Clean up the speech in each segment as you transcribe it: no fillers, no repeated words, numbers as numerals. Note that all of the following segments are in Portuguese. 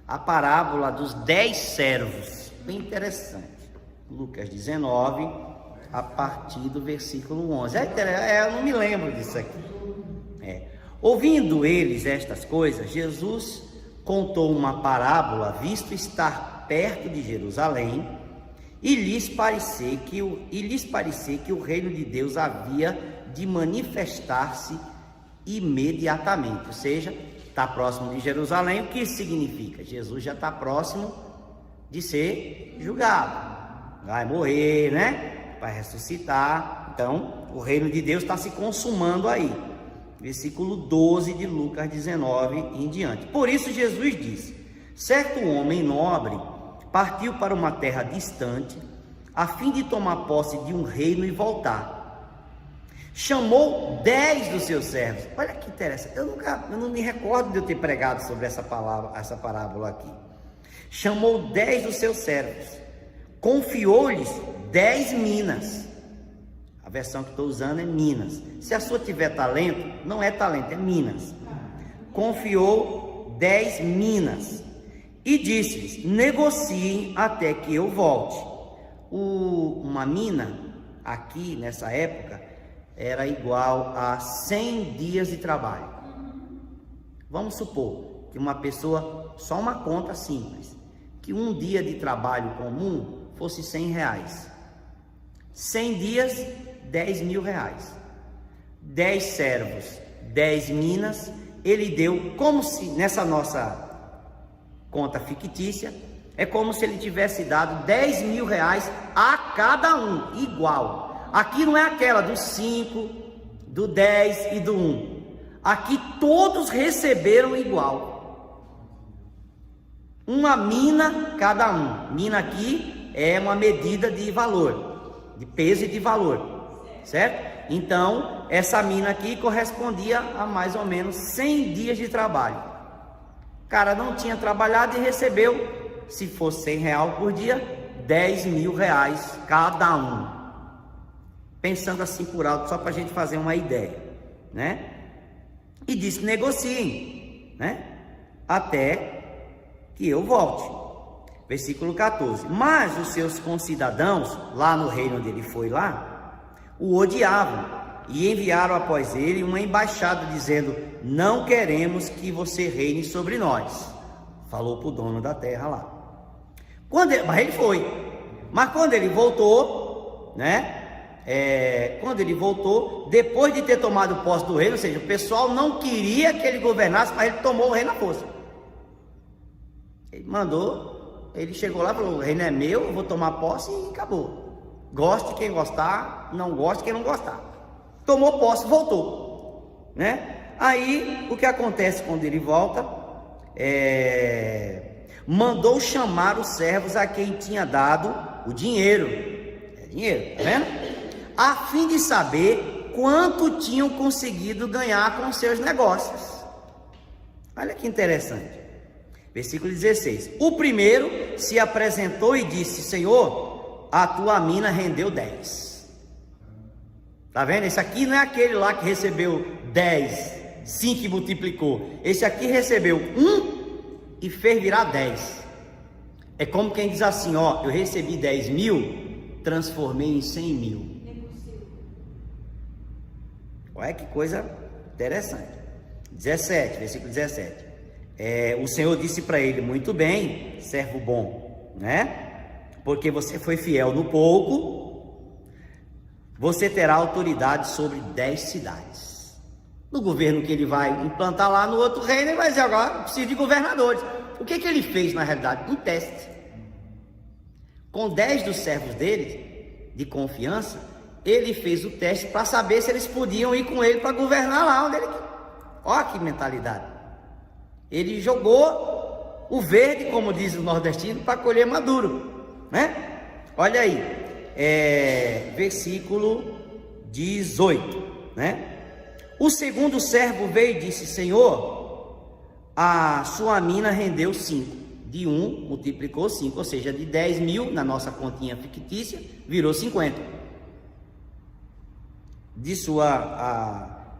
a parábola dos 10 servos. Bem interessante. Lucas 19, a partir do versículo 11. Eu não me lembro disso aqui. Ouvindo eles estas coisas, Jesus contou uma parábola, visto estar perto de Jerusalém, e lhes parecer que o reino de Deus havia de manifestar-se imediatamente. Ou seja, está próximo de Jerusalém. O que isso significa? Jesus já está próximo de ser julgado, vai morrer, né? Vai ressuscitar. Então, o reino de Deus está se consumando aí. Versículo 12 de Lucas 19 em diante. Por isso Jesus disse: certo homem nobre partiu para uma terra distante, a fim de tomar posse de um reino e voltar. Chamou 10 dos seus servos. Olha que interessante. Eu não me recordo de eu ter pregado sobre essa parábola aqui. Chamou 10 dos seus servos, confiou-lhes 10 minas. A versão que estou usando é minas. Se a sua tiver talento, não é talento, é minas. Confiou 10 minas e disse-lhes: negociem até que eu volte. Uma mina, aqui nessa época, era igual a 100 dias de trabalho. Vamos supor que uma pessoa, só uma conta simples, que um dia de trabalho comum fosse R$100. 100 dias, R$10.000. 10 servos, 10 minas, ele deu, como se, nessa nossa conta fictícia, é como se ele tivesse dado R$10.000 a cada um, igual. Aqui não é aquela do 5, do 10 e do 1. Aqui todos receberam igual. Uma mina cada um. Mina aqui é uma medida de valor, de peso e de valor, certo? Então, essa mina aqui correspondia a mais ou menos 100 dias de trabalho. O cara não tinha trabalhado e recebeu, se fosse R$100 por dia, R$10.000 cada um. Pensando assim por alto, só para a gente fazer uma ideia, né? E disse: negociem, né? Até que eu volte. Versículo 14. Mas os seus concidadãos, lá no reino onde ele foi lá, o odiavam e enviaram após ele uma embaixada dizendo: não queremos que você reine sobre nós. Falou para o dono da terra lá. Mas ele foi. Mas quando ele voltou, né? Quando ele voltou, depois de ter tomado posse do reino, ou seja, o pessoal não queria que ele governasse, mas ele tomou o reino à força. Ele mandou, ele chegou lá e falou: o reino é meu, eu vou tomar posse e acabou. Goste quem gostar, não goste quem não gostar. Tomou posse, voltou, né? Aí, o que acontece quando ele volta? Mandou chamar os servos a quem tinha dado o dinheiro. Dinheiro, tá vendo? A fim de saber quanto tinham conseguido ganhar com seus negócios. Olha que interessante. Versículo 16. O primeiro se apresentou e disse: Senhor, a tua mina rendeu 10. Tá vendo? Esse aqui não é aquele lá que recebeu 10, 5 e multiplicou. Esse aqui recebeu 1 e fez virar 10. É como quem diz assim: ó, eu recebi 10.000, transformei em 100.000. Olha que coisa interessante. 17, versículo 17. O Senhor disse para ele: muito bem, servo bom, né? Porque você foi fiel no pouco, você terá autoridade sobre 10 cidades. No governo que ele vai implantar lá no outro reino, ele vai dizer: agora preciso de governadores. O que ele fez na realidade? Um teste. Com 10 dos servos dele, de confiança, ele fez o teste para saber se eles podiam ir com ele para governar lá onde ele quer. Olha que mentalidade. Ele jogou o verde, como diz o nordestino, para colher maduro, né? Olha aí, versículo 18, né? O segundo servo veio e disse: Senhor, a sua mina rendeu 5. De 1 multiplicou 5, ou seja, de 10.000 na nossa continha fictícia, virou 50.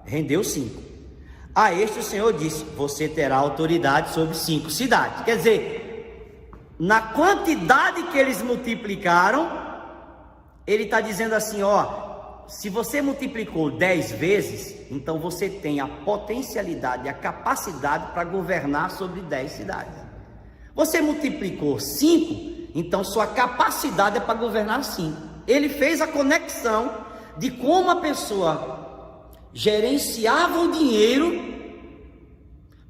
Rendeu 5. A este o Senhor disse: você terá autoridade sobre 5 cidades. Quer dizer, na quantidade que eles multiplicaram, ele está dizendo assim, ó, se você multiplicou 10 vezes, então você tem a potencialidade, a capacidade para governar sobre 10 cidades. Você multiplicou 5, então sua capacidade é para governar 5. Ele fez a conexão de como a pessoa gerenciava o dinheiro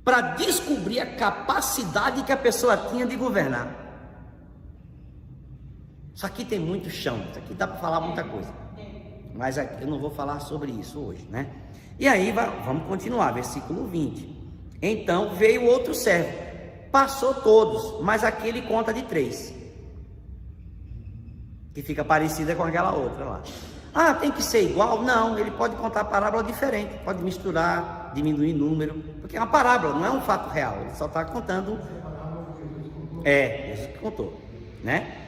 para descobrir a capacidade que a pessoa tinha de governar. Isso aqui tem muito chão, isso aqui dá para falar muita coisa, mas eu não vou falar sobre isso hoje, né? E aí, vamos continuar, versículo 20. Então veio outro servo, passou todos, mas aquele conta de 3, que fica parecida com aquela outra lá. Ah, tem que ser igual? Não, ele pode contar parábola diferente, pode misturar, diminuir número, porque é uma parábola, não é um fato real, ele só está contando. Jesus que contou, né?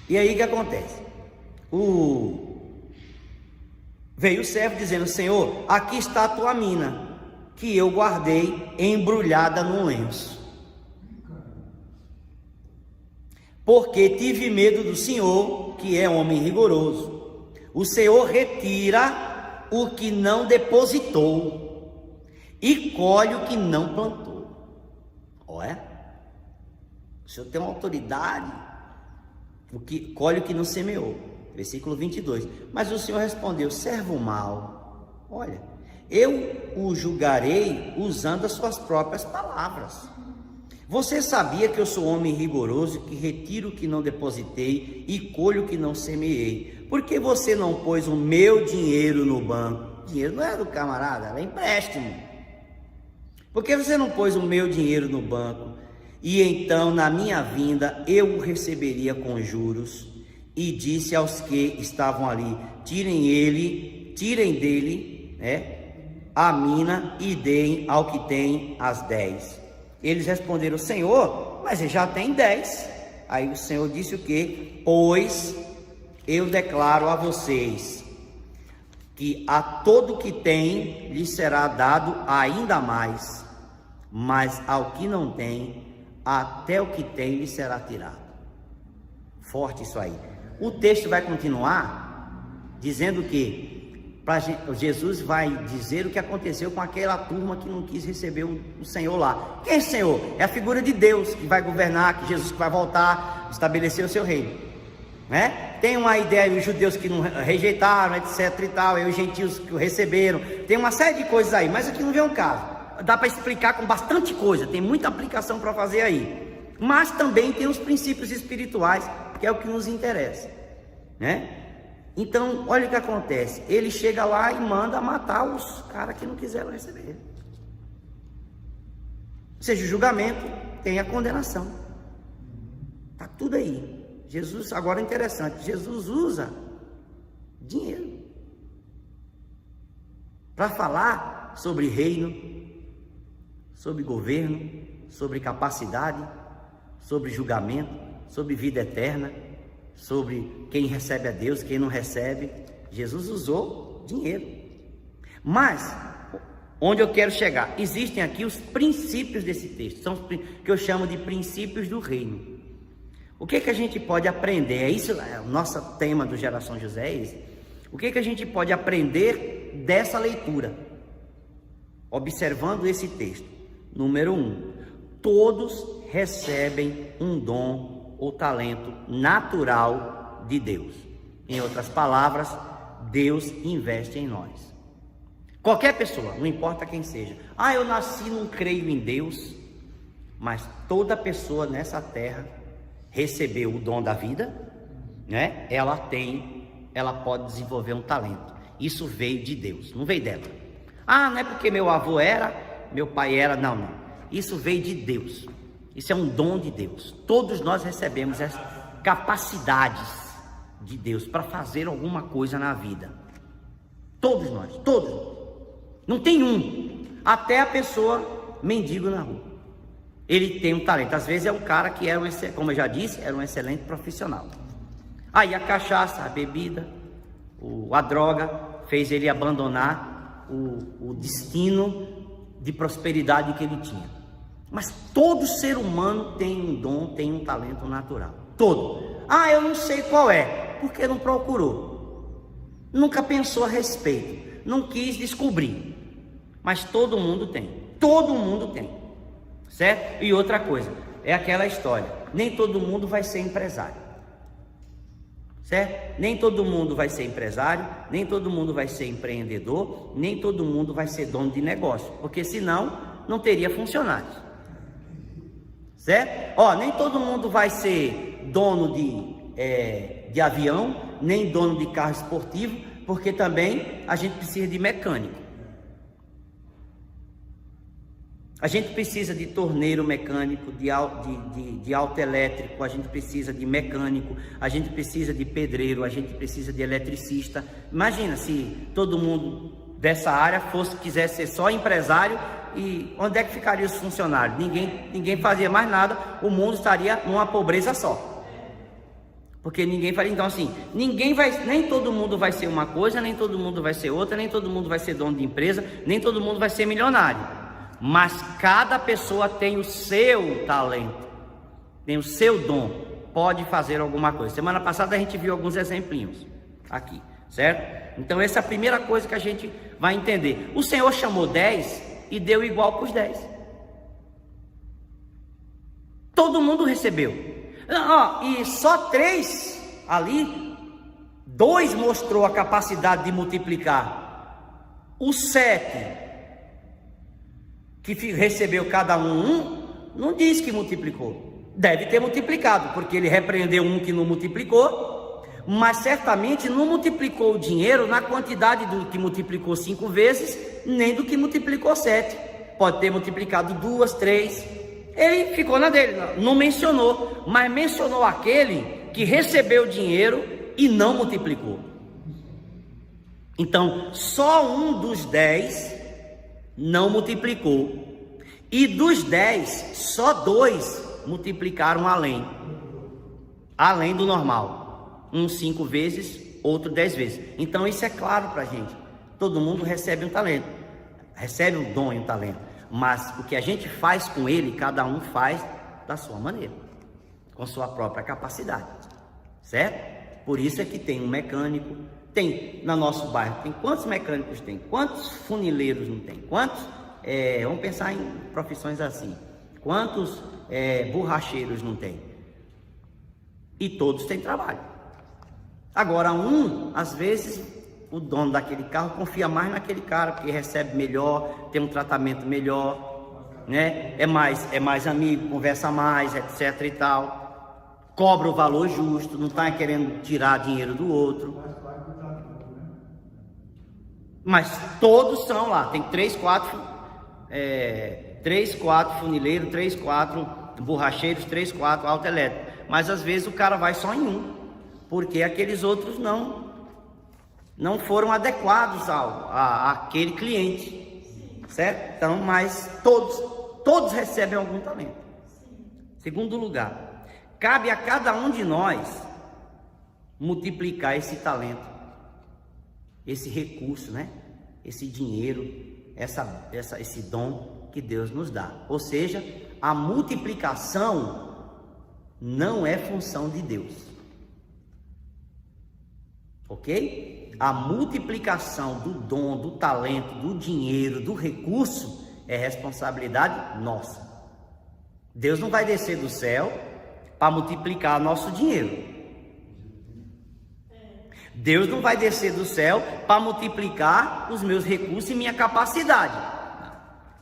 E aí o que acontece? Veio o servo dizendo: Senhor, aqui está a tua mina, que eu guardei embrulhada num lenço, porque tive medo do Senhor, que é homem rigoroso. O Senhor retira o que não depositou e colhe o que não plantou. Olha, o Senhor tem uma autoridade, o que colhe o que não semeou. Versículo 22. Mas o Senhor respondeu: servo mau, olha, eu o julgarei usando as suas próprias palavras. Você sabia que eu sou homem rigoroso, que retiro o que não depositei e colho o que não semeei? Por que você não pôs o meu dinheiro no banco? Dinheiro não é do camarada, era empréstimo. Por que você não pôs o meu dinheiro no banco? E então, na minha vinda, eu o receberia com juros. E disse aos que estavam ali: tirem dele, a mina e deem ao que tem as 10. Eles responderam: Senhor, mas ele já tem 10. Aí o Senhor disse o quê? Pois eu declaro a vocês que a todo que tem lhe será dado ainda mais, mas ao que não tem, até o que tem lhe será tirado. Forte isso aí. O texto vai continuar dizendo que Jesus vai dizer o que aconteceu com aquela turma que não quis receber o Senhor lá. Quem é o Senhor? É a figura de Deus que vai governar, que Jesus que vai voltar, estabelecer o seu reino, né? Tem uma ideia, os judeus que não rejeitaram, etc e tal, e os gentios que o receberam. Tem uma série de coisas aí, mas aqui não vem um caso. Dá para explicar com bastante coisa, tem muita aplicação para fazer aí. Mas também tem os princípios espirituais, que é o que nos interessa, né? Então, olha o que acontece. Ele chega lá e manda matar os caras que não quiseram receber. Ou seja, o julgamento tem a condenação. Está tudo aí. Jesus, agora é interessante, Jesus usa dinheiro para falar sobre reino, sobre governo, sobre capacidade, sobre julgamento, sobre vida eterna, sobre quem recebe a Deus, quem não recebe. Jesus usou dinheiro. Mas onde eu quero chegar? Existem aqui os princípios desse texto, são os que eu chamo de princípios do reino. O que a gente pode aprender? É isso, o nosso tema do Geração José é esse. O que a gente pode aprender dessa leitura, observando esse texto? Número 1, todos recebem um dom ou talento natural de Deus. Em outras palavras, Deus investe em nós. Qualquer pessoa, não importa quem seja. Ah, eu nasci, não creio em Deus. Mas toda pessoa nessa terra recebeu o dom da vida, né? Ela pode desenvolver um talento. Isso veio de Deus, não veio dela. Ah, não é porque meu avô era, meu pai era, não. Isso veio de Deus. Isso é um dom de Deus. Todos nós recebemos as capacidades de Deus para fazer alguma coisa na vida. Todos nós, todos. Não tem um. Até a pessoa mendigo na rua, ele tem um talento. Às vezes é um cara que era como eu já disse, era um excelente profissional. Aí a cachaça, a bebida, a droga fez ele abandonar o destino de prosperidade que ele tinha. Mas todo ser humano tem um dom, tem um talento natural. Todo. Ah, eu não sei qual é, porque não procurou. Nunca pensou a respeito. Não quis descobrir. Mas todo mundo tem. Todo mundo tem. Certo? E outra coisa, é aquela história. Nem todo mundo vai ser empresário. Certo? Nem todo mundo vai ser empresário, nem todo mundo vai ser empreendedor, nem todo mundo vai ser dono de negócio. Porque senão, não teria funcionários. Certo? Ó, nem todo mundo vai ser dono de avião, nem dono de carro esportivo, porque também a gente precisa de mecânico. A gente precisa de torneiro mecânico, de autoelétrico, a gente precisa de mecânico, a gente precisa de pedreiro, a gente precisa de eletricista. Imagina se todo mundo dessa área quisesse ser só empresário, e onde é que ficariam os funcionários? Ninguém fazia mais nada, o mundo estaria numa pobreza só. Porque ninguém faria. Então assim, nem todo mundo vai ser uma coisa, nem todo mundo vai ser outra, nem todo mundo vai ser dono de empresa, nem todo mundo vai ser milionário. Mas cada pessoa tem o seu talento, tem o seu dom, pode fazer alguma coisa. Semana passada a gente viu alguns exemplinhos aqui, certo? Então essa é a primeira coisa que a gente vai entender. O Senhor chamou 10 e deu igual para os 10. Todo mundo recebeu. E só 3 ali, 2 mostrou a capacidade de multiplicar. Os 7 que recebeu cada um, não diz que multiplicou. Deve ter multiplicado, porque ele repreendeu um que não multiplicou, mas certamente não multiplicou o dinheiro na quantidade do que multiplicou 5 vezes, nem do que multiplicou 7. Pode ter multiplicado 2, 3. Ele ficou na dele, não mencionou, mas mencionou aquele que recebeu o dinheiro e não multiplicou. Então, só um dos 10 não multiplicou, e dos 10, só 2 multiplicaram além do normal, um 5 vezes, outro 10 vezes. Então isso é claro para a gente, todo mundo recebe um talento, recebe um dom e um talento, mas o que a gente faz com ele, cada um faz da sua maneira, com sua própria capacidade, certo? Por isso é que tem um mecânico. Tem no nosso bairro, tem quantos mecânicos tem? Quantos funileiros não tem? Quantos, vamos pensar em profissões assim, quantos borracheiros não tem? E todos têm trabalho. Agora às vezes, o dono daquele carro confia mais naquele cara, porque recebe melhor, tem um tratamento melhor, né? É mais amigo, conversa mais, etc e tal. Cobra o valor justo, não está querendo tirar dinheiro do outro. Mas todos são lá, tem 3, 4 funileiros, 3, 4 borracheiros, 3, 4 autoelétricos. Mas às vezes o cara vai só em um, porque aqueles outros não foram adequados àquele cliente, certo? Então, mas todos recebem algum talento. Segundo lugar, cabe a cada um de nós multiplicar esse talento, esse recurso, né? Esse dinheiro, esse dom que Deus nos dá. Ou seja, a multiplicação não é função de Deus, ok? A multiplicação do dom, do talento, do dinheiro, do recurso é responsabilidade nossa. Deus não vai descer do céu para multiplicar nosso dinheiro. Deus não vai descer do céu para multiplicar os meus recursos e minha capacidade.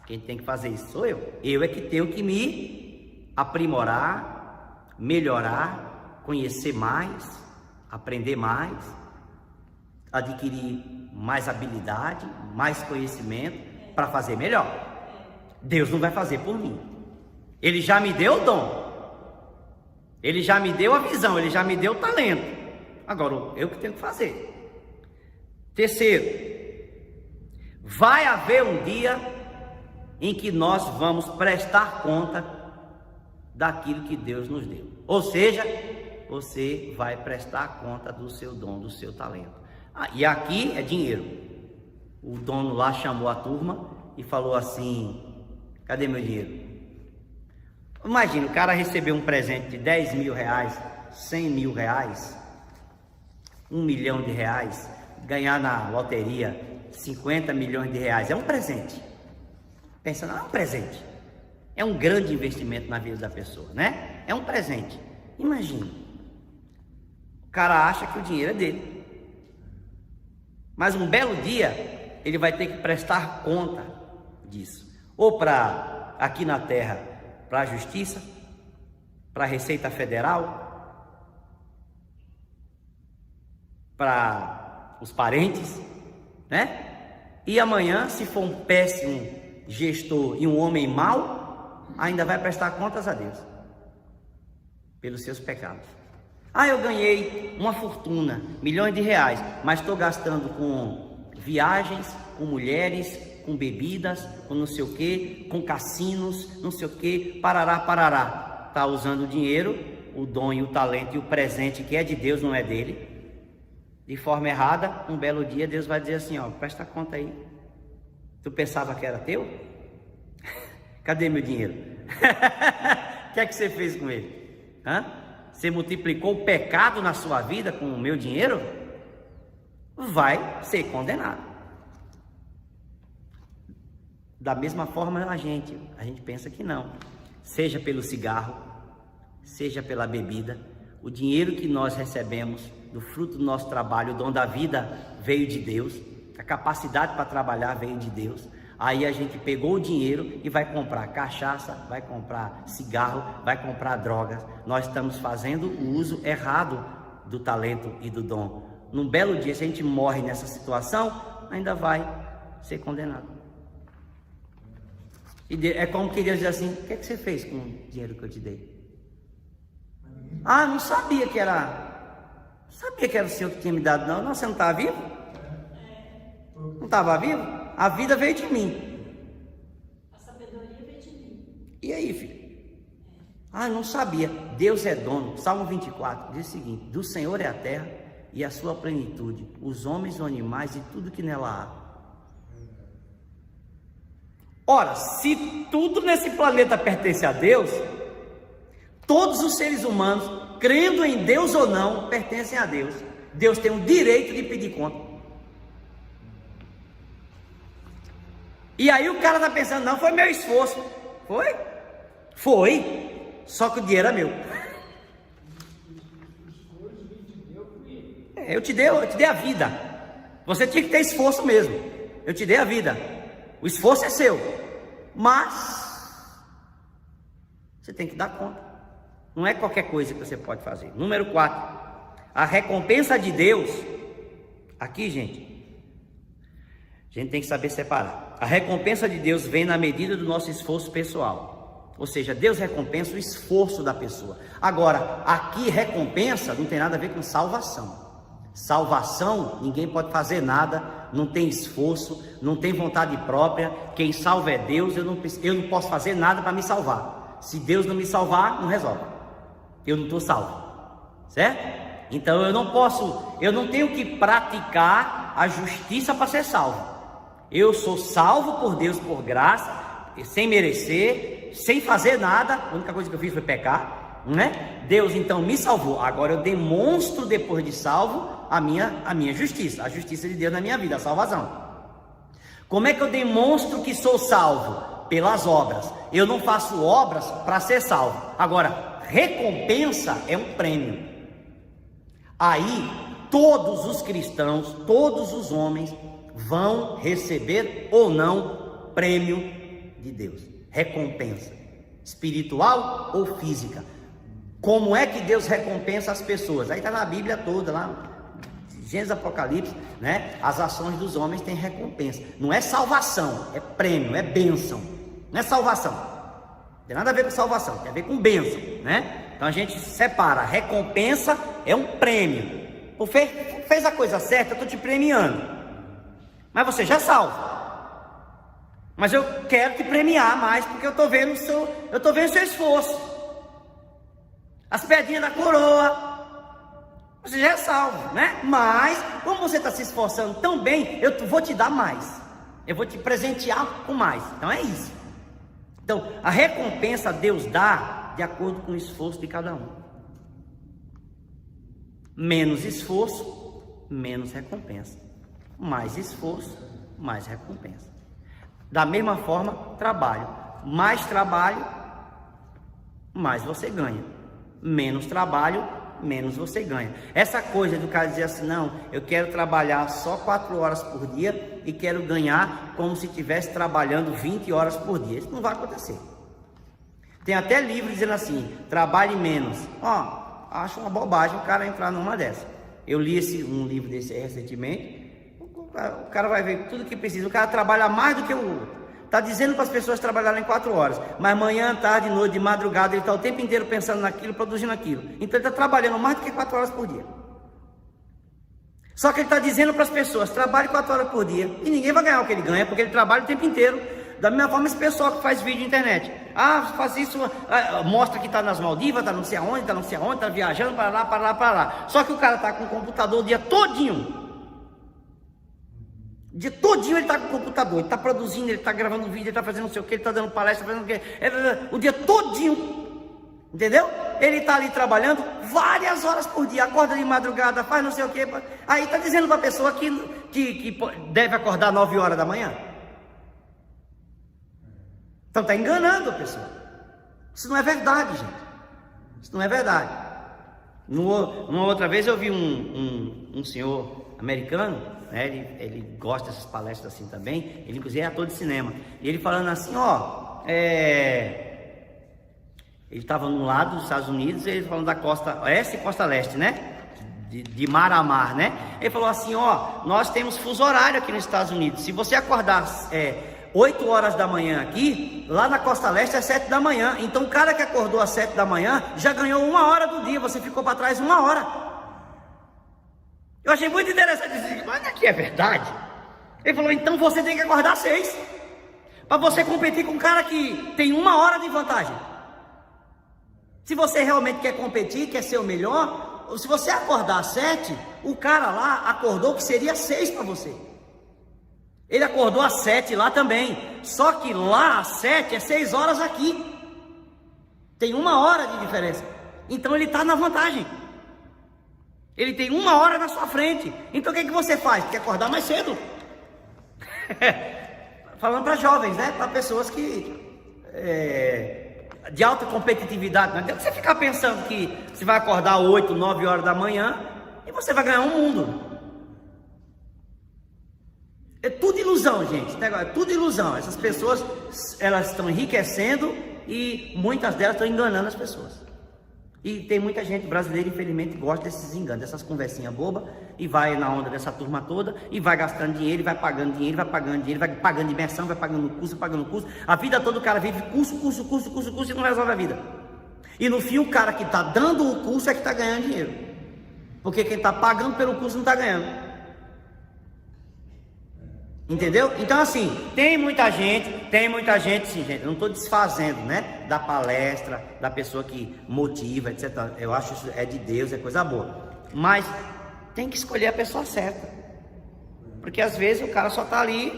Quem tem que fazer isso sou eu. Eu é que tenho que me aprimorar, melhorar, conhecer mais, aprender mais, adquirir mais habilidade, mais conhecimento para fazer melhor. Deus não vai fazer por mim. Ele já me deu o dom, ele já me deu a visão, ele já me deu o talento. Agora eu que tenho que fazer. Terceiro, vai haver um dia em que nós vamos prestar conta daquilo que Deus nos deu. Ou seja, você vai prestar conta do seu dom, do seu talento. E aqui é dinheiro. O dono lá chamou a turma e falou assim: cadê meu dinheiro? Imagina, o cara recebeu um presente de 10 mil reais, 100 mil reais, 1 milhão de reais, ganhar na loteria 50 milhões de reais. É um presente. Pensa, não é um presente. É um grande investimento na vida da pessoa, né? É um presente. Imagina. O cara acha que o dinheiro é dele. Mas um belo dia, ele vai ter que prestar conta disso. Ou para, aqui na terra, para a Justiça, para a Receita Federal, para os parentes, né? E amanhã, se for um péssimo gestor e um homem mau, ainda vai prestar contas a Deus pelos seus pecados. Ah, eu ganhei uma fortuna, milhões de reais, mas estou gastando com viagens, com mulheres, com bebidas, com não sei o que, com cassinos, não sei o que, parará, parará. Está usando o dinheiro, o dom e o talento e o presente que é de Deus, não é dele, de forma errada. Um belo dia Deus vai dizer assim, ó, presta conta aí. Tu pensava que era teu? Cadê meu dinheiro? O que é que você fez com ele? Hã? Você multiplicou o pecado na sua vida com o meu dinheiro? Vai ser condenado. Da mesma forma a gente pensa que não. Seja pelo cigarro, seja pela bebida, o dinheiro que nós recebemos do fruto do nosso trabalho, o dom da vida veio de Deus, a capacidade para trabalhar veio de Deus. Aí a gente pegou o dinheiro e vai comprar cachaça, vai comprar cigarro, vai comprar drogas. Nós estamos fazendo o uso errado do talento e do dom. Num belo dia, se a gente morre nessa situação, ainda vai ser condenado. E é como que Deus diz assim, o que é que você fez com o dinheiro que eu te dei? Ah, não sabia que era o Senhor que tinha me dado, não. Não, você não estava vivo? Não estava vivo? A vida veio de mim. A sabedoria veio de mim. E aí, filho? Ah, não sabia. Deus é dono. Salmo 24 diz o seguinte: do Senhor é a terra e a sua plenitude, os homens, os animais e tudo que nela há. Ora, se tudo nesse planeta pertence a Deus, todos os seres humanos, crendo em Deus ou não, pertencem a Deus. Deus tem o direito de pedir conta. E aí o cara está pensando, não, foi meu esforço. Foi? Foi. Só que o dinheiro é meu. Eu te dei a vida. Você tinha que ter esforço mesmo. Eu te dei a vida. O esforço é seu. Mas você tem que dar conta. Não é qualquer coisa que você pode fazer. Número 4. A recompensa de Deus. Aqui, gente, a gente tem que saber separar. A recompensa de Deus vem na medida do nosso esforço pessoal. Ou seja, Deus recompensa o esforço da pessoa. Agora, aqui recompensa não tem nada a ver com salvação. Salvação, ninguém pode fazer nada, não tem esforço, não tem vontade própria. Quem salva é Deus, eu não posso fazer nada para me salvar. Se Deus não me salvar, não resolve. Eu não estou salvo, certo? Então eu não tenho que praticar a justiça para ser salvo. Eu sou salvo por Deus por graça, sem merecer, sem fazer nada. A única coisa que eu fiz foi pecar, né? Deus então me salvou. Agora eu demonstro depois de salvo a minha justiça, a justiça de Deus na minha vida, a salvação. Como é que eu demonstro que sou salvo? Pelas obras. Eu não faço obras para ser salvo. Agora, recompensa é um prêmio. Aí todos os cristãos, todos os homens vão receber ou não prêmio de Deus, recompensa espiritual ou física. Como é que Deus recompensa as pessoas? Aí está na Bíblia toda, lá Gênesis, Apocalipse, né? As ações dos homens têm recompensa. Não é salvação, é prêmio, é bênção. Não é salvação, não tem nada a ver com salvação, tem a ver com bênção, né? Então a gente separa. Recompensa é um prêmio. Fez a coisa certa, eu estou te premiando. Mas você já é salvo. Mas eu quero te premiar mais, porque eu estou vendo o seu esforço. As pedrinhas da coroa. Você já é salvo, né? Mas, como você está se esforçando tão bem, eu vou te dar mais. Eu vou te presentear com mais. Então é isso. Então, a recompensa Deus dá de acordo com o esforço de cada um. Menos esforço, menos recompensa. Mais esforço, mais recompensa. Da mesma forma, trabalho. Mais trabalho, mais você ganha. Menos trabalho, menos você ganha. Essa coisa do cara dizer assim, não, eu quero trabalhar só 4 horas por dia e quero ganhar como se estivesse trabalhando 20 horas por dia. Isso não vai acontecer. Tem até livro dizendo assim, trabalhe menos. Acho uma bobagem o cara entrar numa dessa. Eu li um livro desse recentemente. O cara vai ver tudo que precisa. O cara trabalha mais do que o outro. Está dizendo para as pessoas trabalharem 4 horas, mas manhã, tarde, noite, de madrugada, ele está o tempo inteiro pensando naquilo, produzindo aquilo. Então ele está trabalhando mais do que 4 horas por dia. Só que ele está dizendo para as pessoas, trabalhe 4 horas por dia, e ninguém vai ganhar o que ele ganha, porque ele trabalha o tempo inteiro. Da mesma forma esse pessoal que faz vídeo na internet. Faz isso, mostra que está nas Maldivas, está não sei aonde, está viajando para lá. Só que o cara está com o computador o dia todinho. O dia todinho ele está com o computador, ele está produzindo, ele está gravando vídeo, ele está fazendo não sei o que, ele está dando palestra, fazendo o que, o dia todinho, entendeu? Ele está ali trabalhando várias horas por dia, acorda de madrugada, faz não sei o que, aí está dizendo para a pessoa que deve acordar 9 horas da manhã. Então está enganando a pessoa. Isso não é verdade, gente. Isso não é verdade. Uma outra vez eu vi um senhor americano, né, ele gosta dessas palestras assim também, ele inclusive é ator de cinema, e ele falando assim, ele estava no lado dos Estados Unidos, ele falando da costa oeste e costa leste, né, de mar a mar, né, ele falou assim, nós temos fuso horário aqui nos Estados Unidos, se você acordar 8 horas da manhã aqui, lá na costa leste é 7 da manhã, então o cara que acordou às 7 da manhã, já ganhou 1 hora do dia, você ficou para trás 1 hora. Eu achei muito interessante dizer, mas aqui é verdade. Ele falou, então você tem que acordar às 6, para você competir com um cara que tem 1 hora de vantagem. Se você realmente quer competir, quer ser o melhor, se você acordar às 7, o cara lá acordou que seria 6 para você. Ele acordou às 7 lá também, só que lá às 7 é 6 horas aqui. Tem 1 hora de diferença. Então ele está na vantagem. Ele tem 1 hora na sua frente. Então o que você faz? Quer acordar mais cedo? Falando para jovens, né? Para pessoas que de alta competitividade. Não adianta você ficar pensando que você vai acordar 8, 9 horas da manhã e você vai ganhar um mundo. É tudo ilusão, gente. É tudo ilusão. Essas pessoas, elas estão enriquecendo e muitas delas estão enganando as pessoas. E tem muita gente brasileira, infelizmente, que gosta desses enganos, dessas conversinhas bobas, e vai na onda dessa turma toda, e vai gastando dinheiro, e vai pagando dinheiro, vai pagando imersão, vai pagando curso. A vida toda o cara vive curso, e não resolve a vida. E no fim, o cara que está dando o curso é que está ganhando dinheiro. Porque quem está pagando pelo curso não está ganhando. Entendeu? Então assim, tem muita gente, sim, gente, eu não estou desfazendo, né, da palestra, da pessoa que motiva, etc. Eu acho isso é de Deus, é coisa boa. Mas tem que escolher a pessoa certa. Porque às vezes o cara só está ali,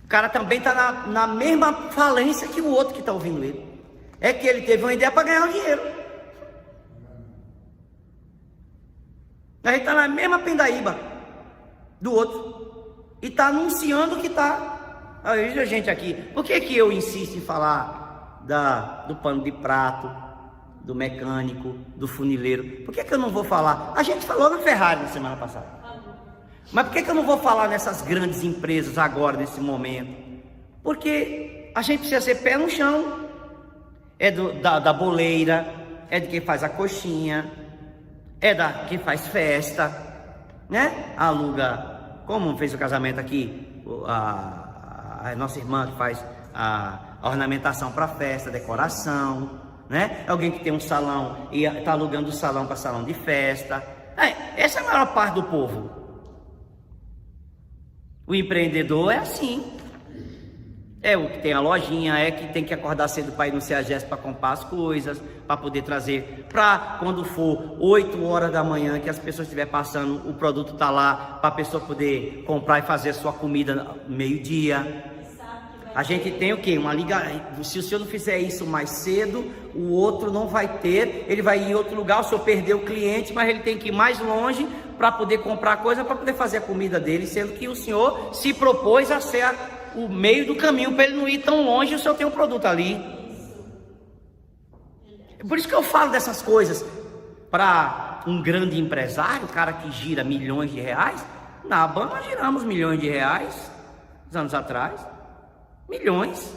o cara também está na mesma falência que o outro que está ouvindo ele. É que ele teve uma ideia para ganhar o dinheiro. A gente está na mesma pindaíba do outro. E está anunciando que está. Aí a gente aqui, por que eu insisto em falar do pano de prato, do mecânico, do funileiro? Por que eu não vou falar? A gente falou na Ferrari na semana passada. Mas por que eu não vou falar nessas grandes empresas agora, nesse momento? Porque a gente precisa ser pé no chão. É da boleira, é de quem faz a coxinha, é da quem faz festa, né? Aluga. Como fez o casamento aqui, a nossa irmã que faz a ornamentação para festa, decoração, né? Alguém que tem um salão e está alugando o salão para salão de festa. Essa é a maior parte do povo. O empreendedor é assim. É o que tem a lojinha, é que tem que acordar cedo para ir no CEAGES para comprar as coisas, para poder trazer, para quando for 8 horas da manhã, que as pessoas estiverem passando, o produto está lá, para a pessoa poder comprar e fazer a sua comida meio-dia. Sabe que vai a gente tem o quê? Uma liga. Se o senhor não fizer isso mais cedo, o outro não vai ter, ele vai ir em outro lugar, o senhor perdeu o cliente, mas ele tem que ir mais longe para poder comprar coisa, para poder fazer a comida dele, sendo que o senhor se propôs a ser o meio do caminho para ele não ir tão longe, o senhor tem um produto ali. Por isso que eu falo dessas coisas para um grande empresário, o cara que gira milhões de reais. Na ABAN nós giramos milhões de reais, uns anos atrás, milhões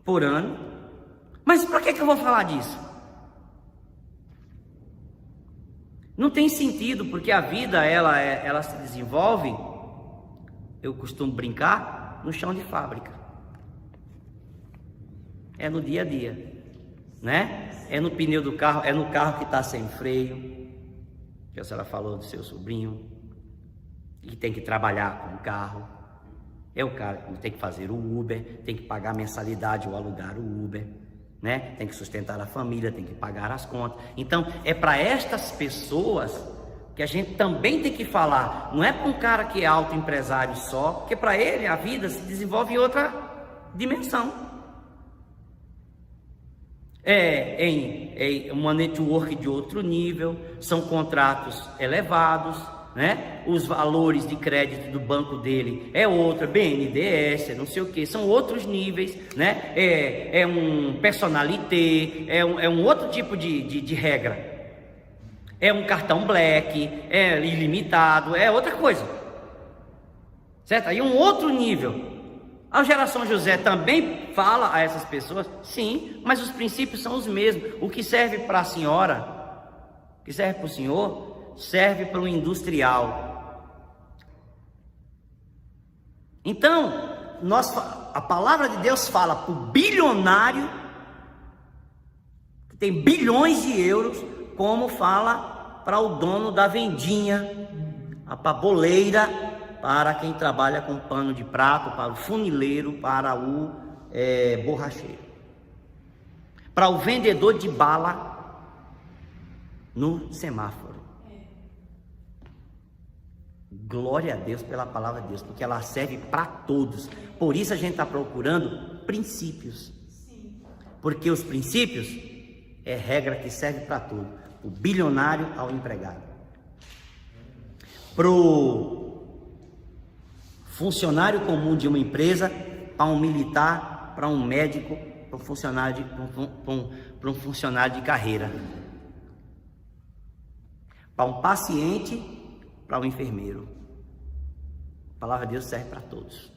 por ano. Mas para que eu vou falar disso? Não tem sentido, porque a vida ela se desenvolve, eu costumo brincar, no chão de fábrica. É no dia a dia, né? É no pneu do carro, é no carro que está sem freio, que a senhora falou do seu sobrinho, que tem que trabalhar com o carro. É o cara que tem que fazer o Uber, tem que pagar a mensalidade ou alugar o Uber, né? Tem que sustentar a família, tem que pagar as contas. Então, é para estas pessoas que a gente também tem que falar. Não é para um cara que é autoempresário só, porque para ele a vida se desenvolve em outra dimensão. É uma network de outro nível, são contratos elevados, né? Os valores de crédito do banco dele é outra, BNDES, não sei o que, são outros níveis, né? É um personalité, é um outro tipo de regra, é um cartão black, é ilimitado, é outra coisa, certo? Aí um outro nível. A geração José também fala a essas pessoas, sim, mas os princípios são os mesmos. O que serve para a senhora, o que serve para o senhor, serve para o industrial. Então, a palavra de Deus fala para o bilionário, que tem bilhões de euros, como fala para o dono da vendinha, a paboleira, para quem trabalha com pano de prato, para o funileiro, para o borracheiro, para o vendedor de bala no semáforo. Glória a Deus pela palavra de Deus, porque ela serve para todos. Por isso a gente está procurando princípios. Porque os princípios é regra que serve para tudo. O bilionário ao empregado. Pro funcionário comum de uma empresa, para um militar, para um médico, para um funcionário de carreira, para um paciente, para um enfermeiro. A palavra de Deus serve para todos.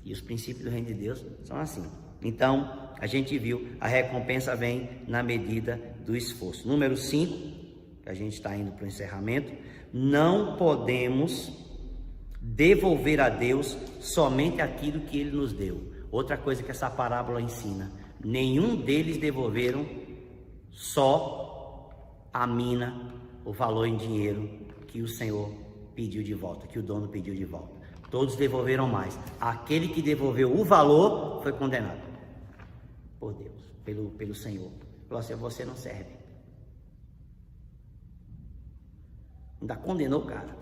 E os princípios do reino de Deus são assim. Então, a gente viu, a recompensa vem na medida do esforço. Número 5, que a gente está indo para o encerramento, não podemos devolver a Deus somente aquilo que Ele nos deu. Outra coisa que essa parábola ensina: nenhum deles devolveram só a mina, o valor em dinheiro que o Senhor pediu de volta, que o dono pediu de volta. Todos devolveram mais. Aquele que devolveu o valor foi condenado por Deus, pelo Senhor. Falou assim: você não serve. Ainda condenou o cara.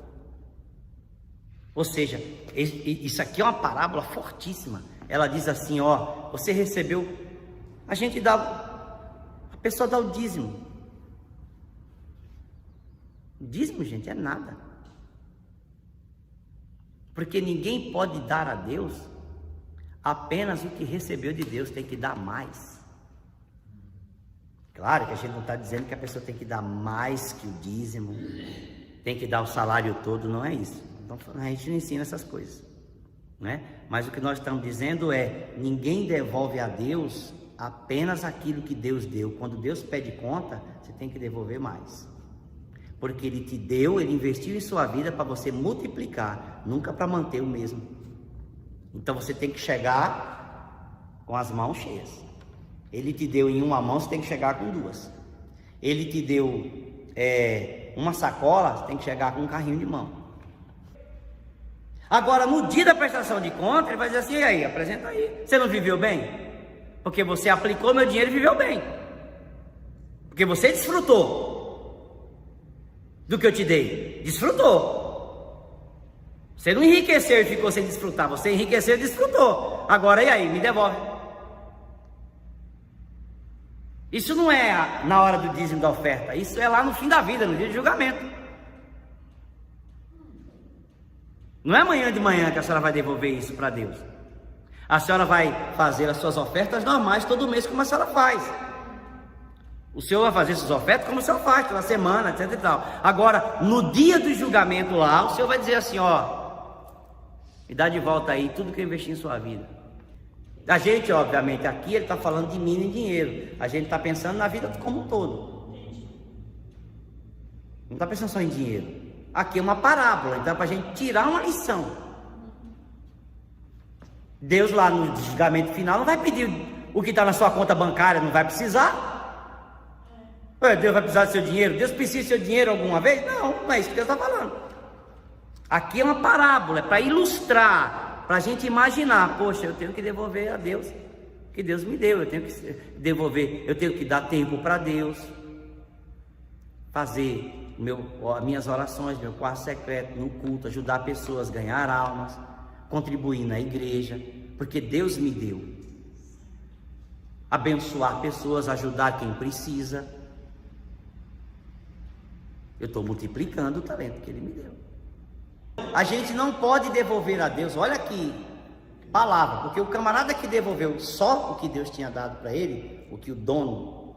Ou seja, isso aqui é uma parábola fortíssima. Ela diz assim: ó, você recebeu, a pessoa dá o dízimo. Dízimo, gente, é nada. Porque ninguém pode dar a Deus apenas o que recebeu de Deus, tem que dar mais. Claro que a gente não está dizendo que a pessoa tem que dar mais que o dízimo, tem que dar o salário todo, não é isso. Então, a gente não ensina essas coisas, né? Mas o que nós estamos dizendo é: ninguém devolve a Deus apenas aquilo que Deus deu. Quando Deus pede conta, você tem que devolver mais, porque Ele te deu, Ele investiu em sua vida para você multiplicar, nunca para manter o mesmo. Então você tem que chegar com as mãos cheias. Ele te deu em uma mão, você tem que chegar com duas. Ele te deu uma sacola, você tem que chegar com um carrinho de mão. Agora, no dia da prestação de conta, ele vai dizer assim: e aí, apresenta aí. Você não viveu bem? Porque você aplicou meu dinheiro e viveu bem. Porque você desfrutou do que eu te dei. Desfrutou. Você não enriqueceu e ficou sem desfrutar, você enriqueceu e desfrutou. Agora e aí, me devolve. Isso não é na hora do dízimo da oferta, isso é lá no fim da vida, no dia de julgamento. Não é amanhã de manhã que a senhora vai devolver isso para Deus. A senhora vai fazer as suas ofertas normais todo mês, como a senhora faz. O senhor vai fazer suas ofertas como o senhor faz, toda semana, etc e tal. Agora, no dia do julgamento lá, o senhor vai dizer assim, ó, me dá de volta aí tudo que eu investi em sua vida. A gente, obviamente, aqui ele está falando de mim em dinheiro. A gente está pensando na vida como um todo. Não está pensando só em dinheiro. Aqui é uma parábola, então é para a gente tirar uma lição. Deus lá no julgamento final não vai pedir o que está na sua conta bancária, não vai precisar. Deus vai precisar do seu dinheiro? Deus precisa do seu dinheiro alguma vez? Não, não é isso que Deus está falando. Aqui é uma parábola, é para ilustrar, para a gente imaginar, poxa, eu tenho que devolver a Deus o que Deus me deu, eu tenho que devolver, eu tenho que dar tempo para Deus, fazer as minhas orações, meu quarto secreto, no culto, ajudar pessoas a ganhar almas, contribuir na igreja, porque Deus me deu. Abençoar pessoas, ajudar quem precisa. Eu estou multiplicando o talento que Ele me deu. A gente não pode devolver a Deus, olha que palavra, porque o camarada que devolveu só o que Deus tinha dado para ele, o que o dono,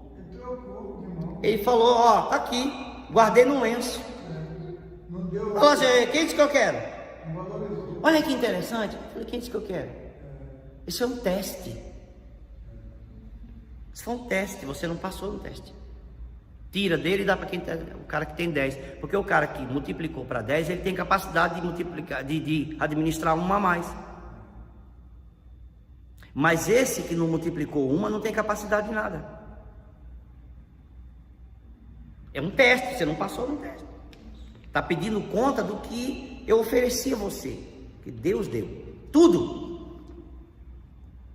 ele falou, ó, tá aqui, guardei num lenço. Falou assim, quem disse que eu quero? Olha que interessante. Eu falei, quem disse que eu quero? Isso é um teste. Isso foi um teste, você não passou no teste. Tira dele e dá para o cara que tem 10. Porque o cara que multiplicou para 10, ele tem capacidade de multiplicar, de administrar uma a mais. Mas esse que não multiplicou uma, não tem capacidade de nada. É um teste, você não passou no teste. Está pedindo conta do que eu ofereci a você, que Deus deu. Tudo.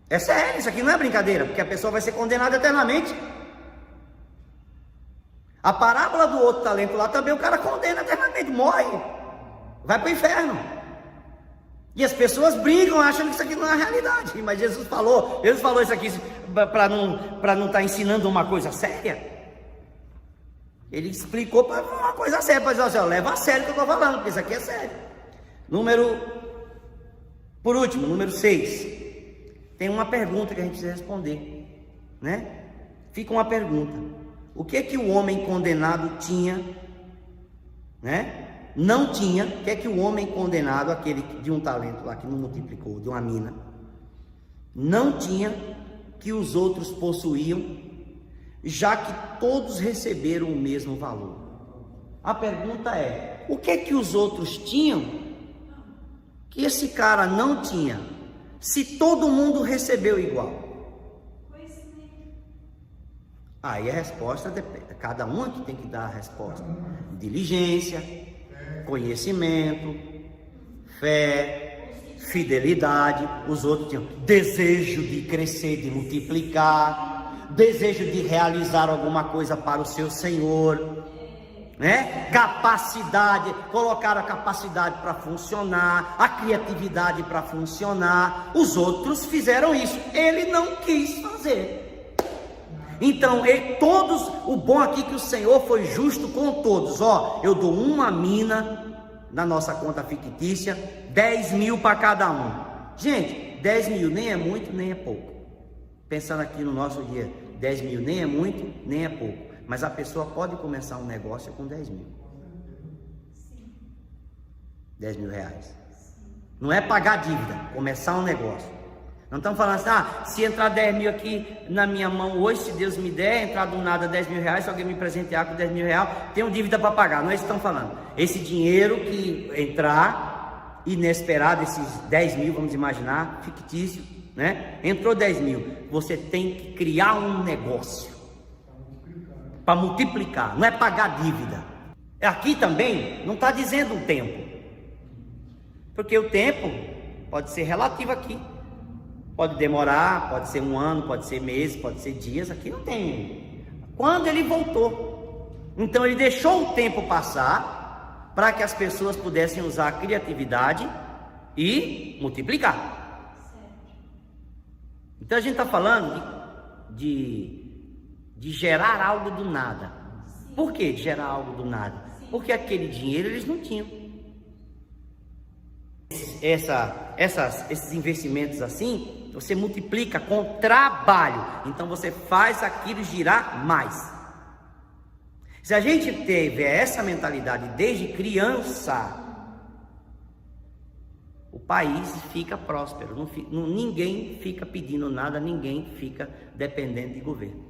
É sério, isso aqui não é brincadeira, porque a pessoa vai ser condenada eternamente. A parábola do outro talento lá também, o cara condena eternamente, morre, vai para o inferno. E as pessoas brincam achando que isso aqui não é a realidade. Mas Jesus falou isso aqui para não estar ensinando uma coisa séria. Ele explicou para uma coisa séria, para dizer assim, leva a sério o que eu estou falando, porque isso aqui é sério. Por último, número 6. Tem uma pergunta que a gente precisa responder, né? Fica uma pergunta. O que o homem condenado tinha, né? Não tinha. O que o homem condenado, aquele de um talento lá que não multiplicou, de uma mina, não tinha que os outros possuíam, já que todos receberam o mesmo valor? A pergunta é: o que os outros tinham que esse cara não tinha, se todo mundo recebeu igual? Aí a resposta depende, cada um aqui tem que dar a resposta. Diligência, conhecimento, fé, fidelidade. Os outros tinham desejo de crescer, de multiplicar, desejo de realizar alguma coisa para o seu Senhor, né? Capacidade, colocaram a capacidade para funcionar, a criatividade para funcionar. Os outros fizeram isso, ele não quis fazer. Então, o bom aqui é que o Senhor foi justo com todos. Ó, eu dou uma mina na nossa conta fictícia, 10 mil para cada um. Gente, 10 mil nem é muito, nem é pouco. Pensando aqui no nosso dia, 10 mil nem é muito, nem é pouco. Mas a pessoa pode começar um negócio com 10 mil. 10 mil reais. Não é pagar dívida, começar um negócio. Não estamos falando assim, se entrar 10 mil aqui na minha mão hoje, se Deus me der, entrar do nada 10 mil reais, se alguém me presentear com 10 mil reais, tenho dívida para pagar. Não é isso que estamos falando. Esse dinheiro que entrar, inesperado, esses 10 mil, vamos imaginar, fictício, né? Entrou 10 mil, você tem que criar um negócio para multiplicar, não é pagar dívida. Aqui também não está dizendo um tempo, porque o tempo pode ser relativo aqui. Pode demorar, pode ser um ano, pode ser meses, pode ser dias, aqui não tem. Quando ele voltou, então ele deixou o tempo passar para que as pessoas pudessem usar a criatividade e multiplicar. Então a gente está falando de gerar algo do nada. Por que de gerar algo do nada? Porque aquele dinheiro eles não tinham. Esses investimentos assim, você multiplica com trabalho. Então você faz aquilo girar mais. Se a gente tiver essa mentalidade desde criança, o país fica próspero. Ninguém fica pedindo nada, ninguém fica dependente de governo.